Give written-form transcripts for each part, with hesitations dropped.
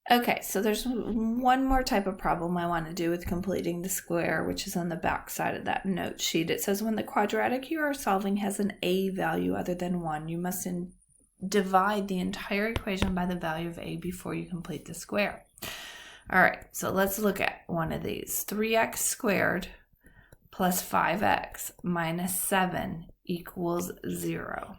Okay, so there's one more type of problem I want to do with completing the square, which is on the back side of that note sheet. It says when the quadratic you are solving has an a value other than 1, you must divide the entire equation by the value of a before you complete the square. All right, so let's look at one of these. 3x squared plus 5x minus 7 equals 0.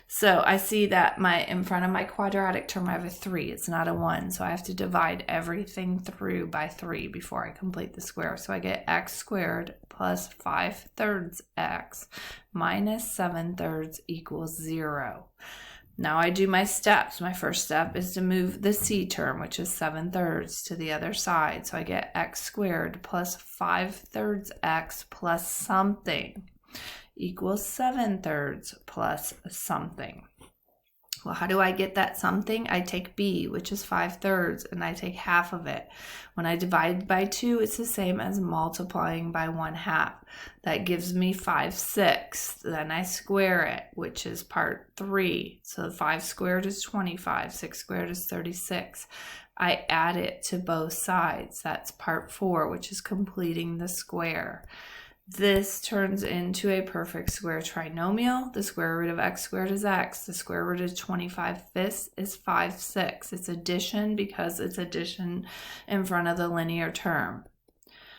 So I see that in front of my quadratic term I have a 3. It's not a 1, so I have to divide everything through by 3 before I complete the square. So I get x squared plus 5/3 x minus 7/3 equals 0. Now I do my steps. My first step is to move the c term, which is 7/3, to the other side. So I get x squared plus 5/3 x plus something equals 7/3 plus something. Well, how do I get that something? I take b, which is 5/3, and I take half of it. When I divide by 2, it's the same as multiplying by 1/2. That gives me 5/6. Then I square it, which is part 3. So 5 squared is 25. 6 squared is 36. I add it to both sides. That's part 4, which is completing the square. This turns into a perfect square trinomial. The square root of x squared is x. The square root of 25/5 is 5/6. It's addition because it's addition in front of the linear term.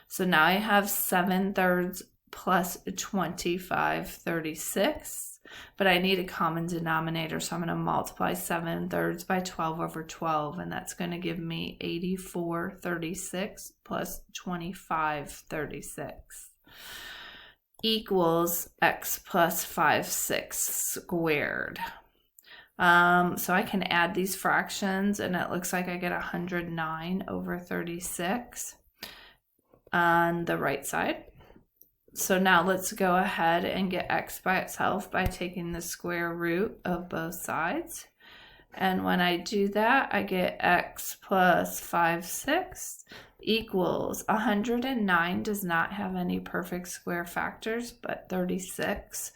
So now I have 7/3 plus 25/36, but I need a common denominator, so I'm going to multiply 7/3 by 12/12, and that's going to give me 84/36 plus 25/36. Equals x plus 5/6 squared. So I can add these fractions, and it looks like I get 109/36 on the right side. So now let's go ahead and get x by itself by taking the square root of both sides. And when I do that, I get x plus 5/6 equals 109 does not have any perfect square factors, but 36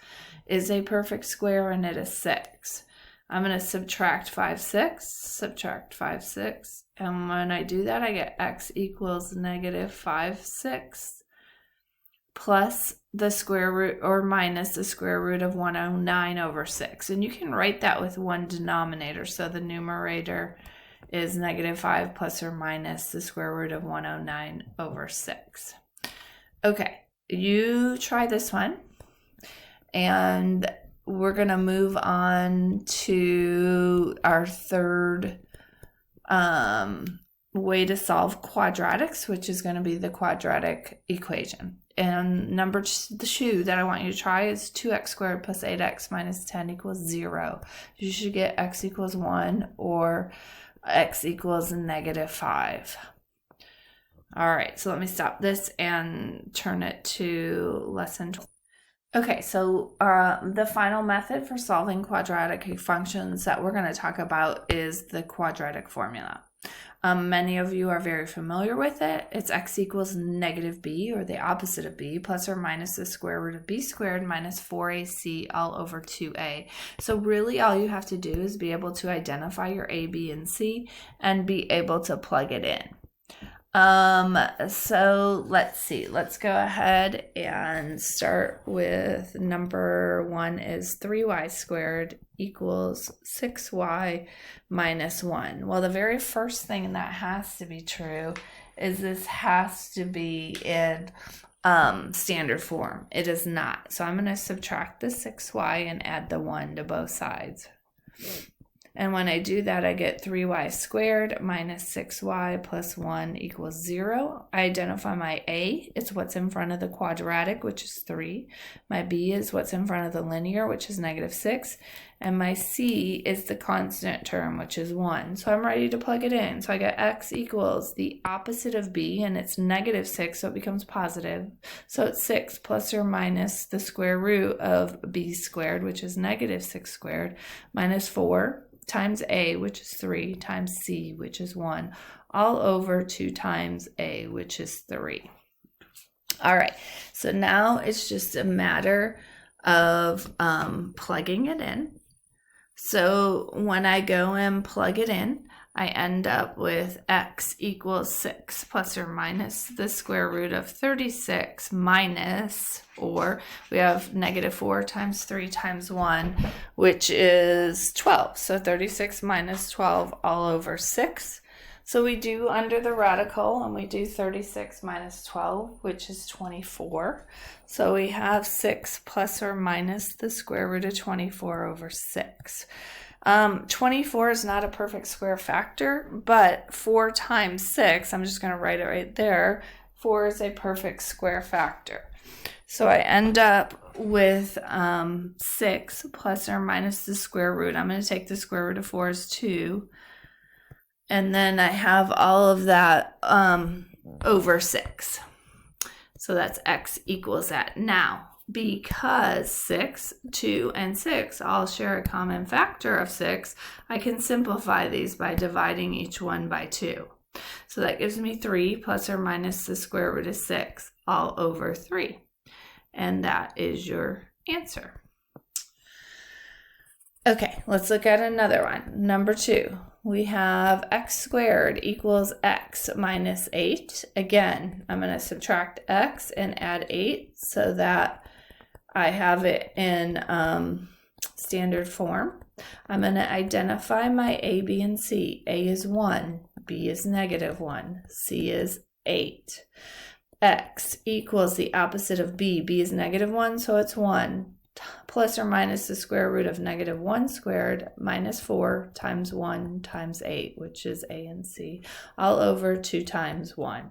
is a perfect square, and it is 6. I'm going to subtract 5/6, and when I do that, I get x equals negative 5/6 plus the square root, or minus the square root of 109/6. And you can write that with one denominator, so the numerator is negative 5 plus or minus the square root of 109/6. Okay, you try this one, and we're going to move on to our third way to solve quadratics, which is going to be the quadratic equation. And number 2 that I want you to try is 2x squared plus 8x minus 10 equals 0. You should get x equals 1 or x equals negative 5. All right, so let me stop this and turn it to lesson 12. Okay, so the final method for solving quadratic functions that we're going to talk about is the quadratic formula. Many of you are very familiar with it. It's x equals negative b, or the opposite of b, plus or minus the square root of b squared minus 4ac all over 2a. So really all you have to do is be able to identify your a, b, and c and be able to plug it in. So let's see, let's go ahead and start with number 1 is 3y squared equals 6y minus 1. Well, the very first thing that has to be true is this has to be in standard form. It is not. So I'm going to subtract the 6y and add the 1 to both sides. And when I do that, I get 3y squared minus 6y plus 1 equals 0. I identify my a, it's what's in front of the quadratic, which is 3. My b is what's in front of the linear, which is negative 6. And my c is the constant term, which is 1. So I'm ready to plug it in. So I get x equals the opposite of b, and it's negative 6, so it becomes positive. So it's 6 plus or minus the square root of b squared, which is negative 6 squared, minus 4. Times a, which is 3, times c, which is 1, all over 2 times a, which is 3. All right, so now it's just a matter of plugging it in. So when I go and plug it in, I end up with x equals 6 plus or minus the square root of 36 minus, or we have negative 4 times 3 times 1, which is 12. So 36 minus 12 all over 6. So we do under the radical, and we do 36 minus 12, which is 24. So we have 6 plus or minus the square root of 24 over 6. 24 is not a perfect square factor, but 4 times 6, I'm just going to write it right there, 4 is a perfect square factor. So I end up with 6 plus or minus the square root. I'm going to take the square root of 4 as 2. And then I have all of that over 6. So that's x equals that. Now, because 6, 2, and 6 all share a common factor of 6, I can simplify these by dividing each one by 2. So that gives me 3 plus or minus the square root of 6 all over 3. And that is your answer. Okay, let's look at another one. Number 2, we have x squared equals x minus 8. Again, I'm going to subtract x and add 8 so that I have it in standard form. I'm going to identify my a, b, and c. A is 1, b is negative 1, c is 8. X equals the opposite of b. B is negative 1, so it's 1. Plus or minus the square root of negative 1 squared minus 4 times 1 times 8, which is a and c, all over 2 times 1.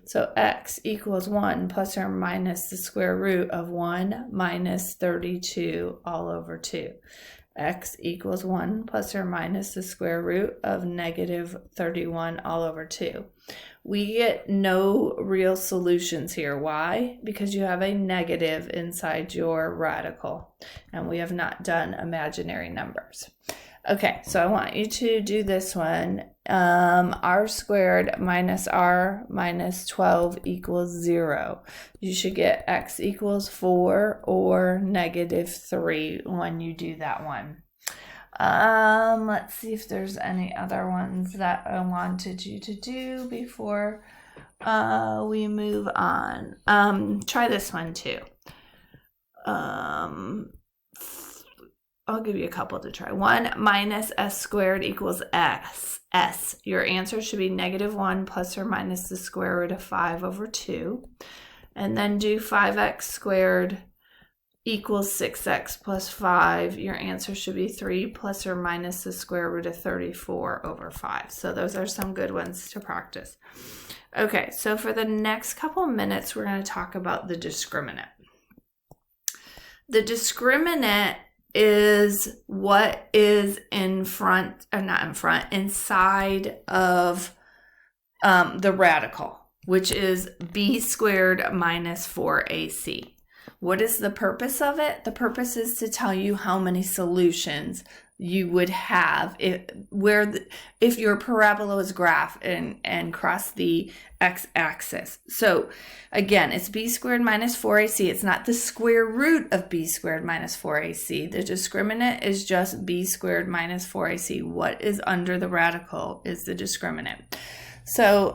So x equals 1 plus or minus the square root of 1 minus 32 all over 2. X equals 1 plus or minus the square root of negative 31 all over 2. We get no real solutions here. Why? Because you have a negative inside your radical, and we have not done imaginary numbers. Okay, so I want you to do this one. R squared minus R minus 12 equals 0. You should get x equals 4 or negative 3 when you do that one. Let's see if there's any other ones that I wanted you to do before we move on. Try this one too. I'll give you a couple to try. 1 minus s squared equals s. Your answer should be negative 1 plus or minus the square root of 5 over 2. And then do 5x squared equals 6x plus 5. Your answer should be 3 plus or minus the square root of 34 over 5. So those are some good ones to practice. Okay, so for the next couple minutes, we're going to talk about the discriminant. The discriminant is what is inside of the radical, which is b squared minus 4ac. What is the purpose of it? The purpose is to tell you how many solutions you would have if your parabola was graphed and crossed the x-axis. So again, it's b squared minus 4ac. It's not the square root of b squared minus 4ac. The discriminant is just b squared minus 4ac. What is under the radical is the discriminant. So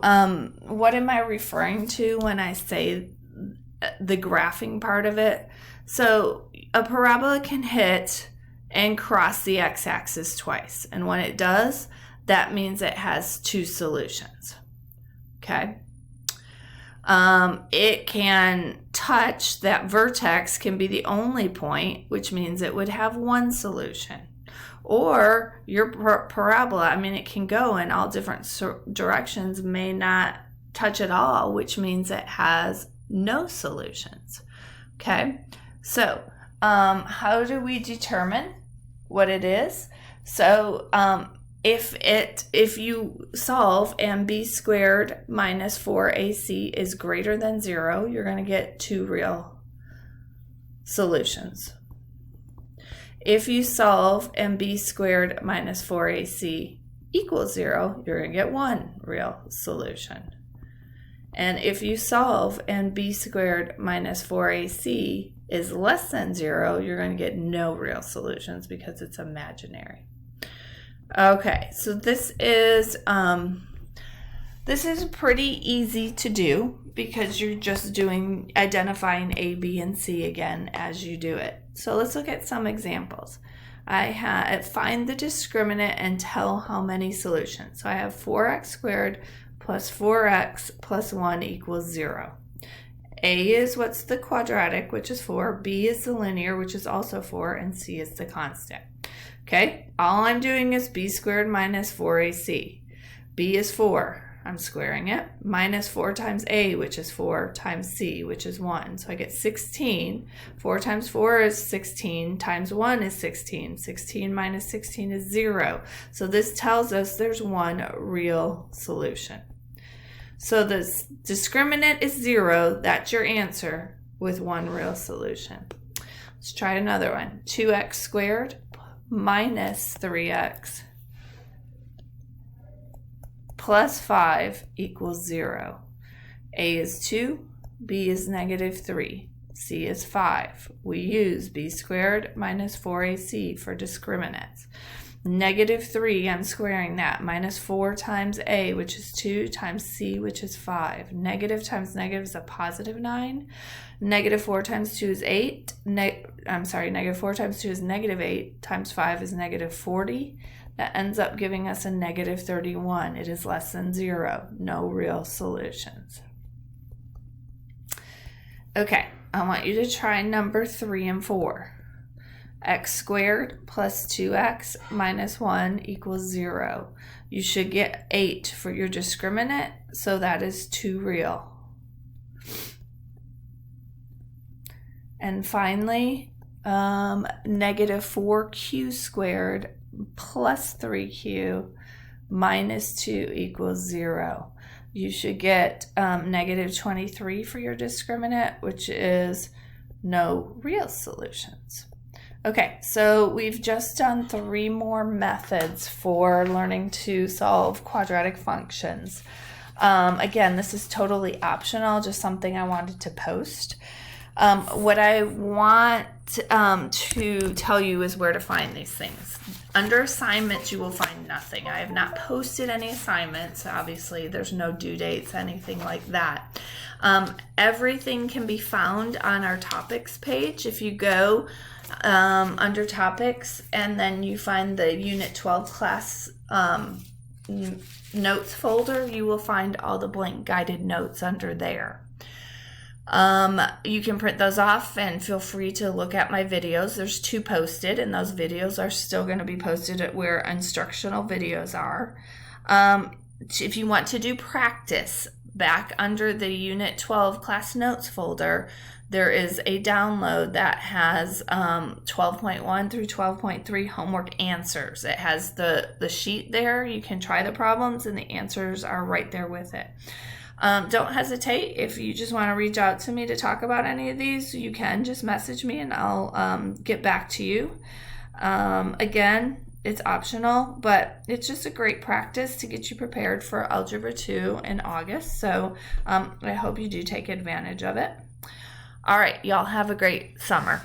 what am I referring to when I say the graphing part of it? So a parabola can hit and cross the x-axis twice. And when it does, that means it has two solutions. Okay? It can touch, that vertex can be the only point, which means it would have one solution. Or your parabola, I mean, it can go in all different directions, may not touch at all, which means it has no solutions. Okay? So, how do we determine what it is? So if you solve and b squared minus 4ac is greater than 0, you're going to get two real solutions. If you solve and b squared minus 4ac equals 0, you're going to get one real solution. And if you solve and b squared minus 4ac is less than 0, you're going to get no real solutions because it's imaginary. Okay, so this is pretty easy to do because you're just identifying A, B, and C again as you do it. So let's look at some examples. I have find the discriminant and tell how many solutions. So I have 4x squared plus 4x plus 1 equals 0. A is what's the quadratic, which is 4. B is the linear, which is also 4. And C is the constant. Okay, all I'm doing is b squared minus 4ac. B is 4. I'm squaring it. Minus 4 times a, which is 4, times c, which is 1. So I get 16. 4 times 4 is 16, times 1 is 16. 16 minus 16 is 0. So this tells us there's one real solution. So the discriminant is 0. That's your answer with one real solution. Let's try another one. 2x squared minus 3x plus 5 equals 0. A is 2, B is negative 3, C is 5. We use b squared minus 4ac for discriminants. Negative 3, I'm squaring that, minus 4 times a, which is 2, times c, which is 5. Negative times negative is a positive 9. Negative 4 times 2 is 8. Negative 4 times 2 is negative 8, times 5 is negative 40. That ends up giving us a negative 31. It is less than 0. No real solutions. Okay, I want you to try number 3 and 4. X squared plus 2x minus 1 equals 0. You should get 8 for your discriminant, so that is 2 real. And finally, negative 4q squared plus 3q minus 2 equals 0. You should get negative 23 for your discriminant, which is no real solutions. Okay, so we've just done 3 more methods for learning to solve quadratic functions. Again, this is totally optional, just something I wanted to post. What I want to tell you is where to find these things. Under assignments, you will find nothing. I have not posted any assignments. Obviously, there's no due dates, anything like that. Everything can be found on our topics page. If you go under topics and then you find the Unit 12 class notes folder, you will find all the blank guided notes under there. You can print those off and feel free to look at my videos. There's 2 posted, and those videos are still going to be posted at where instructional videos are. If you want to do practice, back under the Unit 12 class notes folder, there is a download that has 12.1 through 12.3 homework answers. It has the sheet there. You can try the problems, and the answers are right there with it. Don't hesitate. If you just want to reach out to me to talk about any of these, you can just message me and I'll get back to you. Again, it's optional, but it's just a great practice to get you prepared for Algebra 2 in August. So I hope you do take advantage of it. All right, y'all have a great summer.